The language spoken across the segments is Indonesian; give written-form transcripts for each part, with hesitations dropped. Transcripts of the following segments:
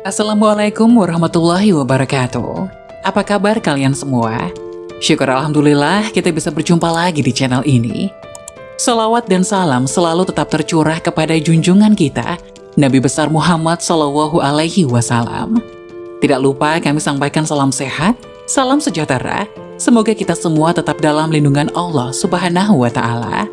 Assalamualaikum warahmatullahi wabarakatuh. Apa kabar kalian semua? Syukur Alhamdulillah kita bisa berjumpa lagi di channel ini. Salawat dan salam selalu tetap tercurah kepada junjungan kita, Nabi besar Muhammad Sallallahu Alaihi Wasallam. Tidak lupa kami sampaikan salam sehat, salam sejahtera. Semoga kita semua tetap dalam lindungan Allah Subhanahu wa Ta'ala.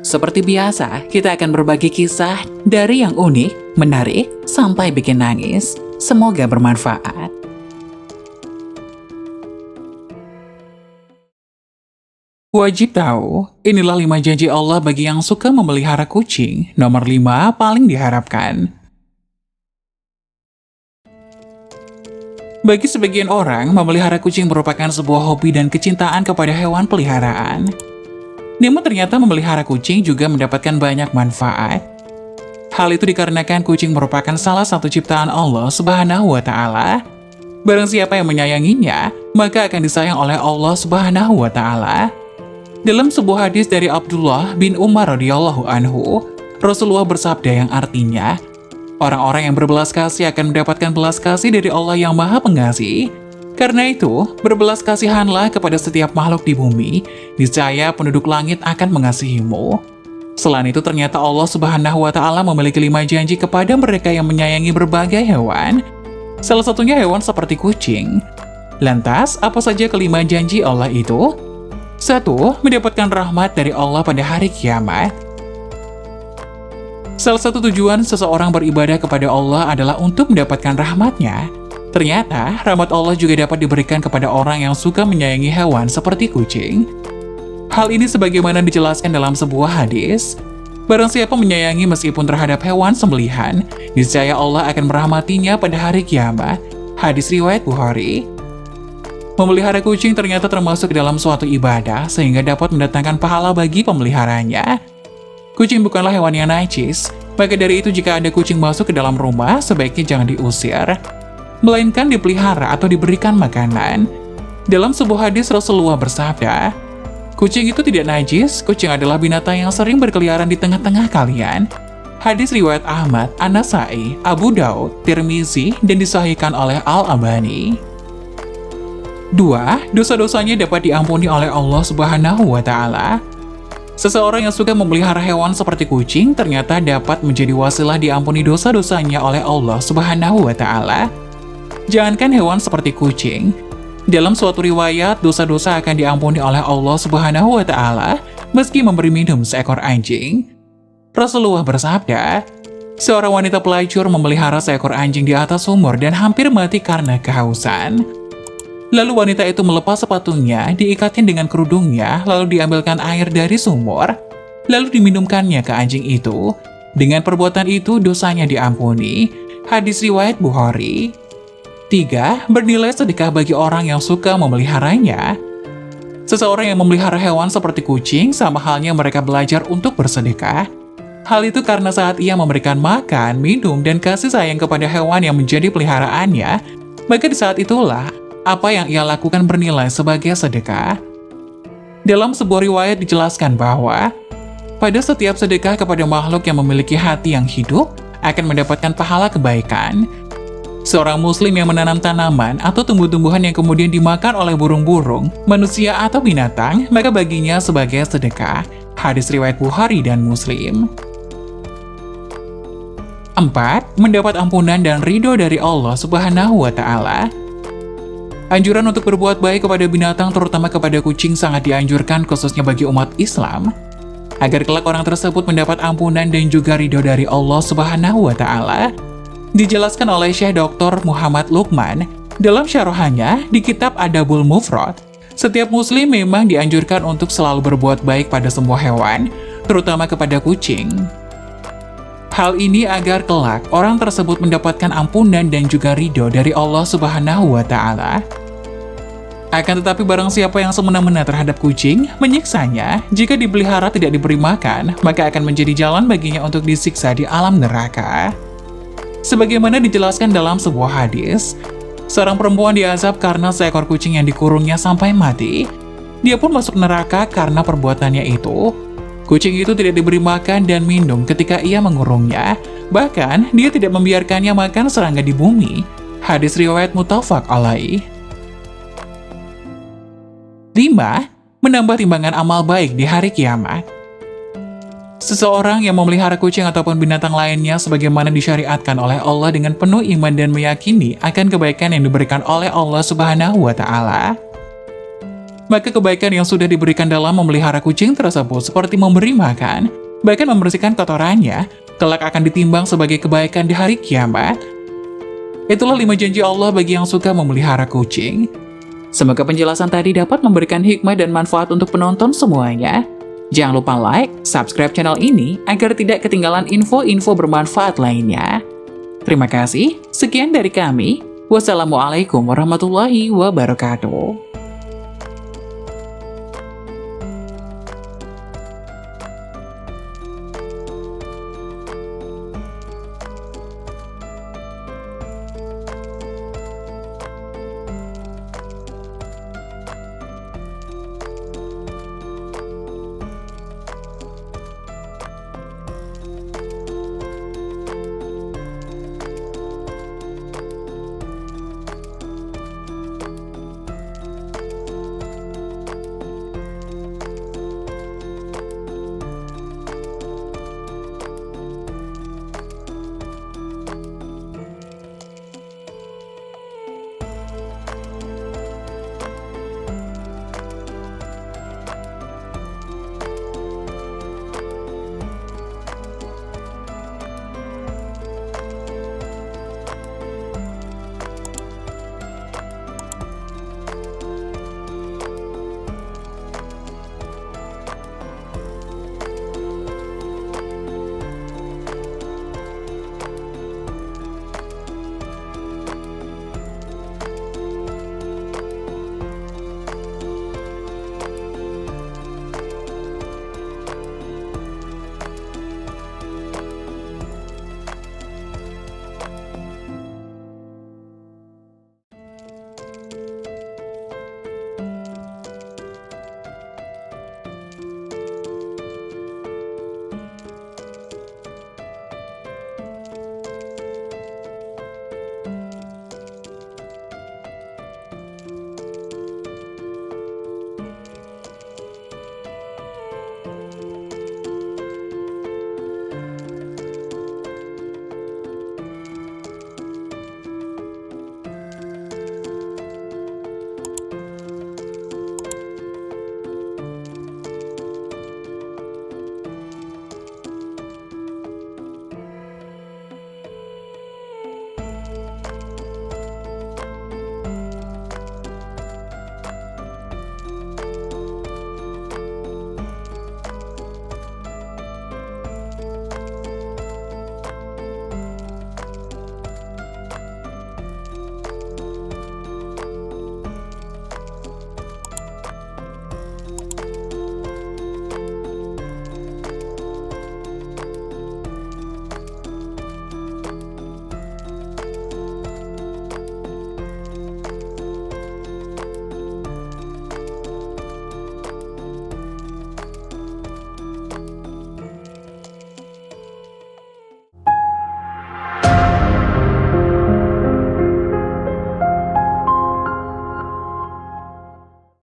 Seperti biasa, kita akan berbagi kisah dari yang unik, menarik, sampai bikin nangis. Semoga bermanfaat. Wajib tahu, inilah 5 janji Allah bagi yang suka memelihara kucing. Nomor 5 paling diharapkan. Bagi sebagian orang, memelihara kucing merupakan sebuah hobi dan kecintaan kepada hewan peliharaan. Namun ternyata memelihara kucing juga mendapatkan banyak manfaat. Hal itu dikarenakan kucing merupakan salah satu ciptaan Allah Subhanahu wa Ta'ala. Barang siapa yang menyayanginya, maka akan disayang oleh Allah Subhanahu wa Ta'ala. Dalam sebuah hadis dari Abdullah bin Umar radhiyallahu anhu, Rasulullah bersabda yang artinya, orang-orang yang berbelas kasih akan mendapatkan belas kasih dari Allah yang Maha Pengasih. Karena itu, berbelas kasihanlah kepada setiap makhluk di bumi, niscaya penduduk langit akan mengasihimu. Selain itu, ternyata Allah Subhanahu wa Ta'ala memiliki 5 janji kepada mereka yang menyayangi berbagai hewan. Salah satunya hewan seperti kucing. Lantas, apa saja kelima janji Allah itu? 1. Mendapatkan rahmat dari Allah pada hari kiamat. Salah satu tujuan seseorang beribadah kepada Allah adalah untuk mendapatkan rahmatnya. Ternyata, rahmat Allah juga dapat diberikan kepada orang yang suka menyayangi hewan seperti kucing. Hal ini sebagaimana dijelaskan dalam sebuah hadis. Barang siapa menyayangi meskipun terhadap hewan sembelihan, niscaya Allah akan merahmatinya pada hari kiamat. Hadis riwayat Bukhari. Memelihara kucing ternyata termasuk dalam suatu ibadah, sehingga dapat mendatangkan pahala bagi pemeliharanya. Kucing bukanlah hewan yang najis, maka dari itu jika ada kucing masuk ke dalam rumah, sebaiknya jangan diusir, melainkan dipelihara atau diberikan makanan. Dalam sebuah hadis Rasulullah bersabda, kucing itu tidak najis, kucing adalah binatang yang sering berkeliaran di tengah-tengah kalian. Hadis riwayat Ahmad, An-Nasai, Abu Daud, Tirmizi, dan disahihkan oleh Al-Albani. 2. Dosa-dosanya dapat diampuni oleh Allah Subhanahu wa Ta'ala. Seseorang yang suka memelihara hewan seperti kucing ternyata dapat menjadi wasilah diampuni dosa-dosanya oleh Allah Subhanahu wa Ta'ala. Jangankan hewan seperti kucing, dalam suatu riwayat dosa-dosa akan diampuni oleh Allah Subhanahu wa Ta'ala meski memberi minum seekor anjing. Rasulullah bersabda, seorang wanita pelacur memelihara seekor anjing di atas sumur dan hampir mati karena kehausan. Lalu wanita itu melepas sepatunya, diikatnya dengan kerudungnya, lalu diambilkan air dari sumur, lalu diminumkannya ke anjing itu. Dengan perbuatan itu dosanya diampuni. Hadis riwayat Bukhari. 3. Bernilai sedekah bagi orang yang suka memeliharanya. Seseorang yang memelihara hewan seperti kucing sama halnya mereka belajar untuk bersedekah. Hal itu karena saat ia memberikan makan, minum, dan kasih sayang kepada hewan yang menjadi peliharaannya, maka di saat itulah apa yang ia lakukan bernilai sebagai sedekah. Dalam sebuah riwayat dijelaskan bahwa pada setiap sedekah kepada makhluk yang memiliki hati yang hidup akan mendapatkan pahala kebaikan. Seorang muslim yang menanam tanaman atau tumbuh-tumbuhan yang kemudian dimakan oleh burung-burung, manusia atau binatang, maka baginya sebagai sedekah. Hadis riwayat Bukhari dan Muslim. 4. Mendapat ampunan dan ridho dari Allah Subhanahu wa Ta'ala. Anjuran untuk berbuat baik kepada binatang, terutama kepada kucing, sangat dianjurkan khususnya bagi umat Islam, agar kelak orang tersebut mendapat ampunan dan juga ridho dari Allah Subhanahu wa Ta'ala. Dijelaskan oleh Syekh Dr. Muhammad Lukman dalam syarahannya di kitab Adabul Mufrad. Setiap muslim memang dianjurkan untuk selalu berbuat baik pada semua hewan, terutama kepada kucing. Hal ini agar kelak orang tersebut mendapatkan ampunan dan juga ridho dari Allah Subhanahu wa Ta'ala. Akan tetapi barang siapa yang semena-mena terhadap kucing, menyiksanya, jika dipelihara tidak diberi makan, maka akan menjadi jalan baginya untuk disiksa di alam neraka. Sebagaimana dijelaskan dalam sebuah hadis, seorang perempuan diazab karena seekor kucing yang dikurungnya sampai mati. Dia pun masuk neraka karena perbuatannya itu. Kucing itu tidak diberi makan dan minum ketika ia mengurungnya. Bahkan, dia tidak membiarkannya makan serangga di bumi. Hadis riwayat muttafaq alaih. 5. Menambah timbangan amal baik di hari kiamat. Seseorang yang memelihara kucing ataupun binatang lainnya sebagaimana disyariatkan oleh Allah dengan penuh iman dan meyakini akan kebaikan yang diberikan oleh Allah Subhanahu wa Ta'ala, maka kebaikan yang sudah diberikan dalam memelihara kucing tersebut seperti memberi makan, bahkan membersihkan kotorannya, kelak akan ditimbang sebagai kebaikan di hari kiamat. Itulah 5 janji Allah bagi yang suka memelihara kucing. Semoga penjelasan tadi dapat memberikan hikmah dan manfaat untuk penonton semuanya. Jangan lupa like, subscribe channel ini agar tidak ketinggalan info-info bermanfaat lainnya. Terima kasih, sekian dari kami. Wassalamualaikum warahmatullahi wabarakatuh.